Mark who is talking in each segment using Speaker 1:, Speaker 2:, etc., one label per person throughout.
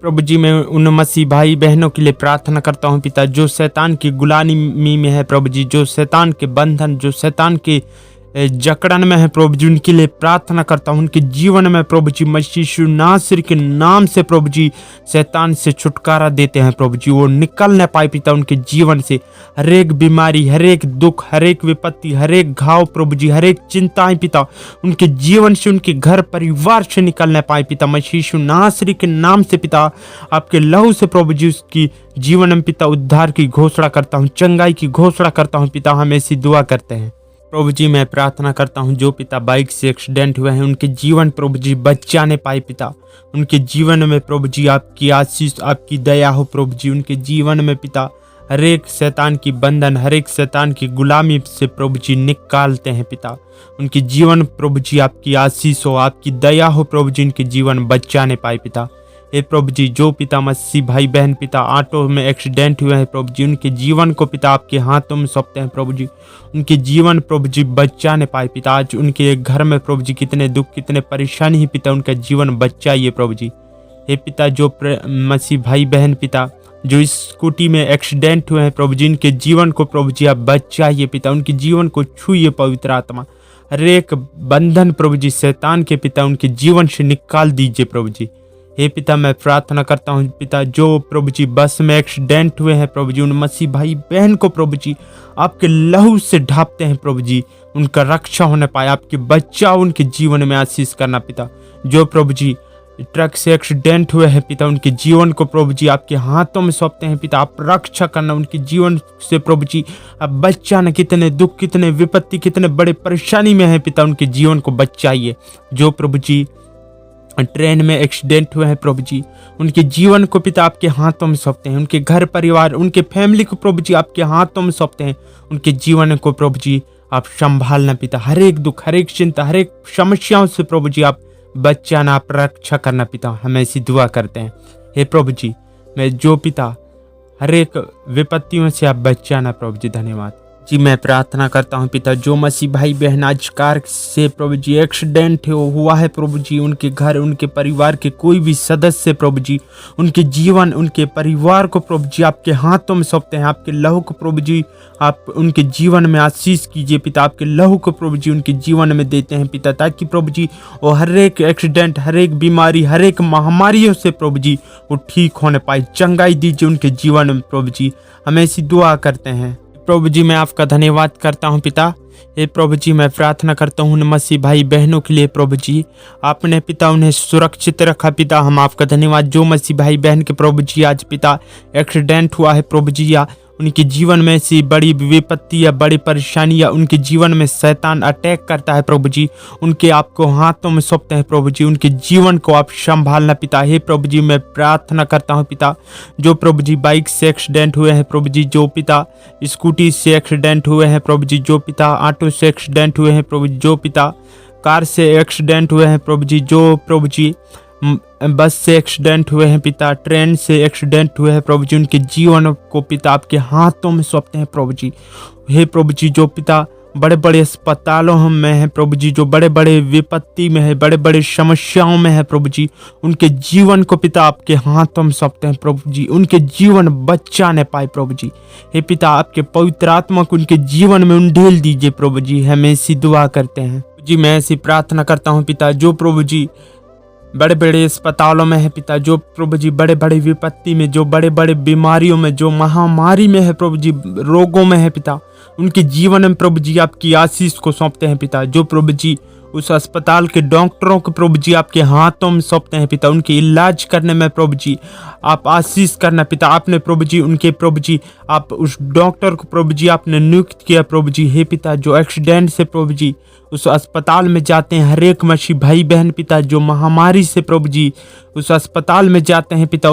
Speaker 1: प्रभु जी मैं उन मसीह भाई बहनों के लिए प्रार्थना करता हूँ पिता जो शैतान की गुलामी में है प्रभु जी, जो शैतान के बंधन, जो शैतान के जकड़न में है प्रभु जी, उनके लिए प्रार्थना करता हूँ। उनके जीवन में प्रभु जी मसीह यीशु नासरी के नाम से प्रभु जी शैतान से छुटकारा देते हैं प्रभु जी। वो निकल न पाए पिता उनके जीवन से, हर एक बीमारी, हर एक दुख, हर एक विपत्ति, हर एक घाव प्रभु जी, हर एक चिंताएं पिता उनके जीवन से, उनके घर परिवार से निकल न पाए पिता मसीह यीशु नासरी के नाम से पिता। आपके लहू से प्रभु जी उसकी जीवन में पिता उद्धार की घोषणा करता हूँ, चंगाई की घोषणा करता हूँ पिता। हम ऐसी दुआ करते हैं प्रभु जी। मैं प्रार्थना करता हूँ जो पिता बाइक से एक्सीडेंट हुए हैं उनके जीवन प्रभु जी बचा नहीं पाए पिता, उनके जीवन में प्रभु जी आपकी आशीष, आपकी दया हो प्रभु जी। उनके जीवन में पिता हर एक शैतान की बंधन, हर एक शैतान की गुलामी से प्रभु जी निकालते हैं पिता। उनके जीवन प्रभु जी आपकी आशीष हो, आपकी दया हो प्रभु जी, उनके जीवन बचा नहीं पाए पिता। हे प्रभु जी जो पिता मसीह भाई बहन पिता ऑटो में एक्सीडेंट हुए हैं प्रभु जी, उनके जीवन को पिता आपके हाथों में सौंपते हैं प्रभु जी। उनके जीवन प्रभु जी बचा नहीं पाए पिता। आज उनके घर में प्रभु जी कितने दुख, कितने परेशानी है पिता, उनका जीवन बचाइए प्रभु जी। हे पिता जो मसीह भाई बहन पिता जो इस स्कूटी में एक्सीडेंट हुए हैं प्रभु जी, इनके जीवन को प्रभु जी आप बचाइए पिता। उनके जीवन को छूइए पवित्र आत्मा, हर एक बंधन प्रभु जी शैतान के पिता उनके जीवन से निकाल दीजिए प्रभु जी। हे पिता मैं प्रार्थना करता हूँ पिता जो प्रभु जी बस में एक्सीडेंट हुए हैं प्रभु जी, उन मसीह भाई बहन को प्रभु जी आपके लहू से ढांपते हैं प्रभु जी, उनका रक्षा होने पाए, आपके बचाव उनके जीवन में आशीष करना पिता। जो प्रभु जी ट्रक से एक्सीडेंट हुए हैं पिता उनके जीवन को प्रभु जी आपके हाथों में सौंपते हैं पिता। आप रक्षा करना उनके जीवन से प्रभु जी, आप बचाना। कितने दुख, कितने विपत्ति, कितने बड़े परेशानी में है पिता, उनके जीवन को बचाइए। जो प्रभु जी ट्रेन में एक्सीडेंट हुए हैं प्रभु जी, उनके जीवन को पिता आपके हाथों में सौंपते हैं। उनके घर परिवार, उनके फैमिली को प्रभु जी आपके हाथों में सौंपते हैं। उनके जीवन को प्रभु जी आप संभालना पिता। हर एक दुख, हर एक चिंता, हर एक समस्याओं से प्रभु जी आप बचाना, आप रक्षा करना पिता। हम ऐसी दुआ करते हैं। हे प्रभु जी मैं जो पिता हर एक विपत्तियों से आप बचाना प्रभु जी, धन्यवाद जी। मैं प्रार्थना करता हूँ पिता जो मसीह भाई बहन आज कार से प्रभु जी एक्सीडेंट हुआ है प्रभु जी, उनके घर, उनके परिवार के कोई भी सदस्य प्रभु जी, उनके जीवन, उनके परिवार को प्रभु जी आपके हाथों में सौंपते हैं। आपके लहू को प्रभु जी आप उनके जीवन में आशीष कीजिए पिता। आपके लहू को प्रभु जी उनके जीवन में देते हैं पिता, ताकि प्रभु जी वो हर एक एक्सीडेंट, हर एक बीमारी, हर एक महामारियों से प्रभु जी वो ठीक होने पाए। चंगाई दीजिए उनके जीवन में प्रभु जी, हम ऐसी दुआ करते हैं प्रभु जी। मैं आपका धन्यवाद करता हूँ पिता। हे प्रभु जी मैं प्रार्थना करता हूँ मसीह भाई बहनों के लिए प्रभु जी, आपने पिता उन्हें सुरक्षित रखा पिता। हम आपका धन्यवाद जो मसीह भाई बहन के प्रभु जी आज पिता एक्सीडेंट हुआ है प्रभु जी, या उनके जीवन में ऐसी बड़ी विपत्ति या बड़ी परेशानी या उनके जीवन में शैतान अटैक करता है प्रभु जी, उनके आपको हाथों में सौंपते हैं प्रभु जी। उनके जीवन को आप संभालना पिता। हे प्रभु जी मैं प्रार्थना करता हूँ पिता जो प्रभु जी बाइक से एक्सीडेंट हुए हैं प्रभु जी, जो पिता स्कूटी से एक्सीडेंट हुए हैं प्रभु जी, जो पिता ऑटो से एक्सीडेंट हुए हैं प्रभु जी, जो पिता कार से एक्सीडेंट हुए हैं प्रभु जी, जो प्रभु जी बस से एक्सीडेंट हुए हैं पिता, ट्रेन से एक्सीडेंट हुए हैं प्रभु जी, उनके जीवन को पिता आपके हाथों में सौंपते हैं प्रभु जी। हे प्रभु जी जो पिता बड़े बड़े अस्पतालों में है प्रभु जी, जो बड़े बड़े विपत्ति में है, बड़े बड़े समस्याओं में है प्रभु जी, उनके जीवन को पिता आपके हाथों में सौंपते हैं प्रभु जी। उनके जीवन बचा न पाए प्रभु जी। हे पिता आपके पवित्र आत्मा को उनके जीवन में उंडेल दीजिए प्रभु जी। हम ऐसी दुआ करते हैं जी। मैं ऐसी प्रार्थना करता हूँ पिता जो प्रभु जी बड़े बड़े अस्पतालों में है पिता, जो प्रभु जी बड़े बड़े विपत्ति में, जो बड़े बड़े बीमारियों में, जो महामारी में है प्रभु जी, रोगों में है पिता, उनके जीवन में प्रभु जी आपकी आशीष को सौंपते हैं पिता। जो प्रभु जी उस अस्पताल के डॉक्टरों को प्रभु जी आपके हाथों में सौंपते हैं पिता, उनके इलाज करने में प्रभु जी आप आशीष करना पिता। आपने प्रभु जी उनके प्रभु जी आप उस डॉक्टर को प्रभु जी आपने नियुक्त किया प्रभु जी। हे पिता जो एक्सीडेंट से प्रभु जी उस अस्पताल में जाते हैं, हर एक मसीह भाई बहन पिता जो महामारी से प्रभु जी उस अस्पताल में जाते हैं पिता,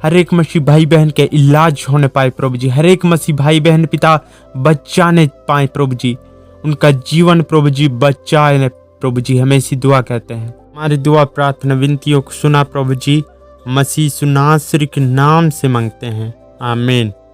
Speaker 1: हर एक मसीह भाई बहन के इलाज होने पाए प्रभु जी। हर एक मसीह भाई बहन पिता बचाने पाए प्रभु जी, उनका जीवन प्रभु जी बचाए प्रभु जी। हमें ऐसी दुआ कहते हैं। हमारी दुआ प्रार्थना विनतियों को सुना प्रभु जी, मसीह नासरी के नाम से मांगते हैं, आमीन।